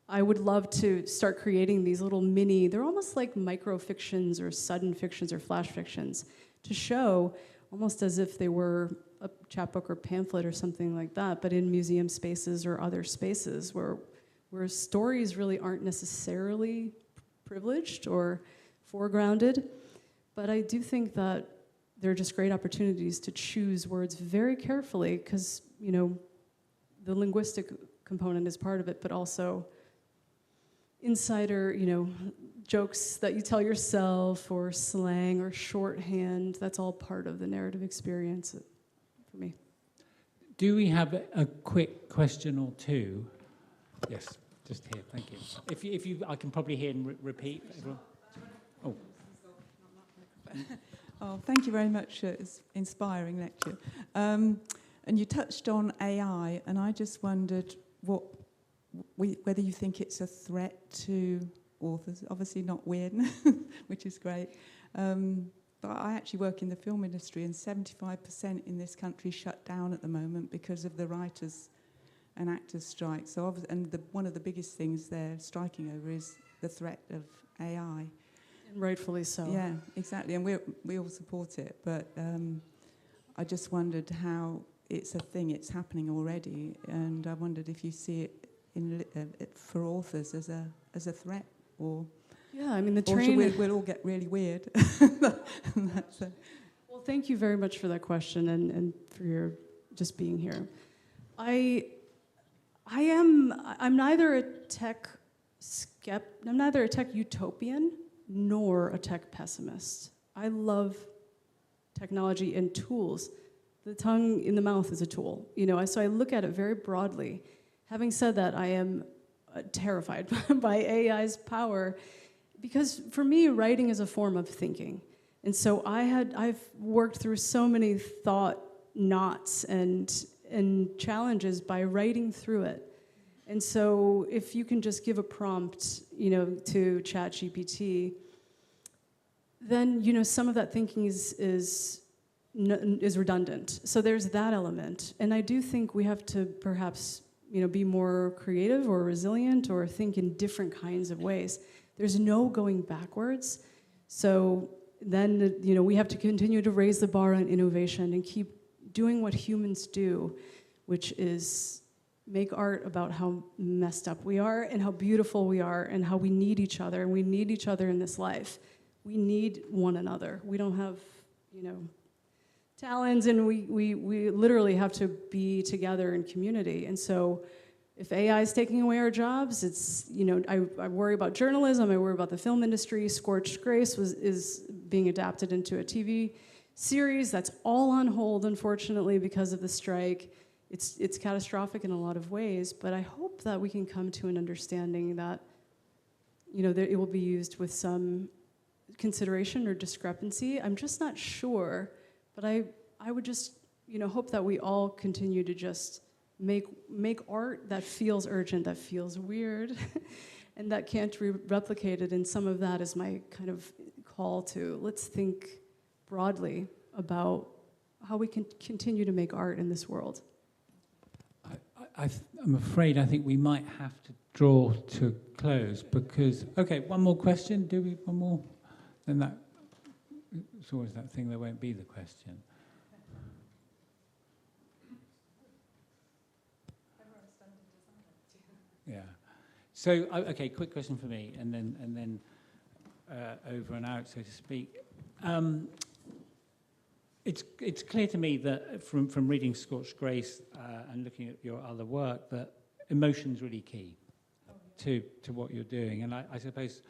I would love to start creating these little they're almost like micro-fictions or sudden fictions or flash fictions to show almost as if they were a chapbook or pamphlet or something like that, but in museum spaces or other spaces where stories really aren't necessarily privileged or foregrounded. But I do think that they're just great opportunities to choose words very carefully because, the linguistic component is part of it, but also insider, jokes that you tell yourself or slang or shorthand, that's all part of the narrative experience for me. Do we have a quick question or two? Yes, just here, thank you. If you I can probably hear and repeat. Everyone. Oh. Oh, thank you very much. It's an inspiring lecture. And you touched on AI, and I just wondered whether you think it's a threat to authors. Obviously not weird, which is great. But I actually work in the film industry, and 75% in this country shut down at the moment because of the writers' and actors' strike. So, one of the biggest things they're striking over is the threat of AI. And rightfully so. Yeah, exactly. And we all support it. But I just wondered how it's a thing. It's happening already, and I wondered if you see it for authors as a threat, or yeah, I mean the or train. we'll all get really weird. Well, thank you very much for that question and for your just being here. I'm neither a tech I'm neither a tech utopian nor a tech pessimist. I love technology and tools. The tongue in the mouth is a tool, so I look at it very broadly. Having said that, I am terrified by AI's power because for me, writing is a form of thinking. And so I've worked through so many thought knots and challenges by writing through it. And so if you can just give a prompt, to ChatGPT, then, some of that thinking is redundant. So there's that element. And I do think we have to perhaps, be more creative or resilient or think in different kinds of ways. There's no going backwards. So then, we have to continue to raise the bar on innovation and keep doing what humans do, which is make art about how messed up we are and how beautiful we are and how we need each other. And we need each other in this life. We need one another. We don't have, talents, and we literally have to be together in community. And so if AI is taking away our jobs, it's, I worry about journalism, I worry about the film industry. Scorched Grace is being adapted into a TV series that's all on hold, unfortunately, because of the strike. It's catastrophic in a lot of ways, but I hope that we can come to an understanding that, that it will be used with some consideration or discrepancy. I'm just not sure, but I would just, hope that we all continue to just make art that feels urgent, that feels weird, and that can't be replicated. And some of that is my kind of call to let's think broadly about how we can continue to make art in this world. I'm afraid I think we might have to draw to close because, okay, one more question. Do we one more? Then that, it's always that thing, there won't be the question. Yeah. So, okay, quick question for me, and then over and out, so to speak. It's clear to me that from reading Scorched Grace and looking at your other work that emotion's really key to what you're doing, and I suppose,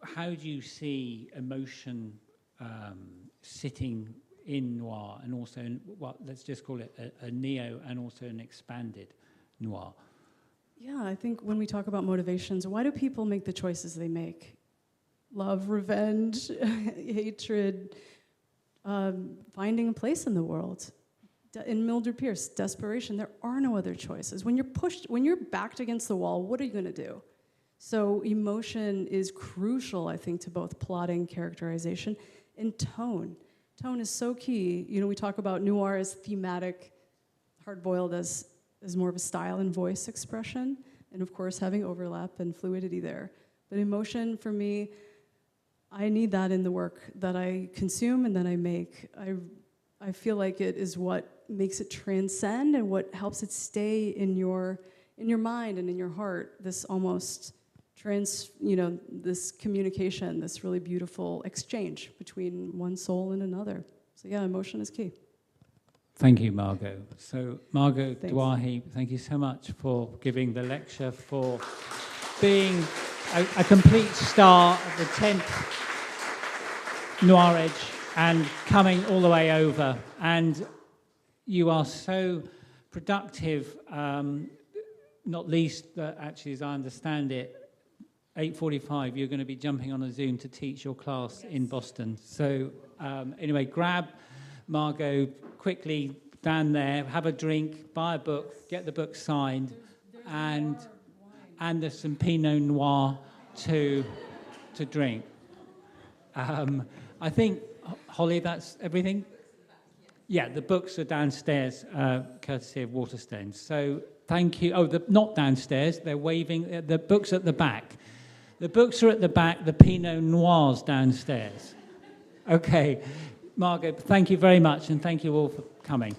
how do you see emotion sitting in noir, and also in what, let's just call it a neo and also an expanded noir? Yeah, I think when we talk about motivations, why do people make the choices they make? Love, revenge, hatred, finding a place in the world. In Mildred Pierce, desperation, there are no other choices. When you're backed against the wall, what are you going to do? So emotion is crucial, I think, to both plotting, characterization, and tone. Tone is so key. You know, we talk about noir as thematic, hard-boiled as more of a style and voice expression, and of course having overlap and fluidity there. But emotion, for me, I need that in the work that I consume and that I make. I feel like it is what makes it transcend and what helps it stay in your mind and in your heart. This almost this communication, this really beautiful exchange between one soul and another. So yeah, emotion is key. Thank you, Margot. So, Margot Thanks. Dauaihy, thank you so much for giving the lecture, for being a complete star of the 10th Noirwich and coming all the way over. And you are so productive, not least that actually, as I understand it, 8:45, you're going to be jumping on a Zoom to teach your class in Boston. So anyway, grab Margot quickly down there, have a drink, buy a book, get the book signed, and there's some Pinot Noir to drink. I think, Holly, that's everything? Yeah, the books are downstairs, courtesy of Waterstones. So thank you. Oh, not downstairs, they're waving. The books at the back. The books are at the back, the Pinot Noirs downstairs. Okay. Margot, thank you very much, and thank you all for coming.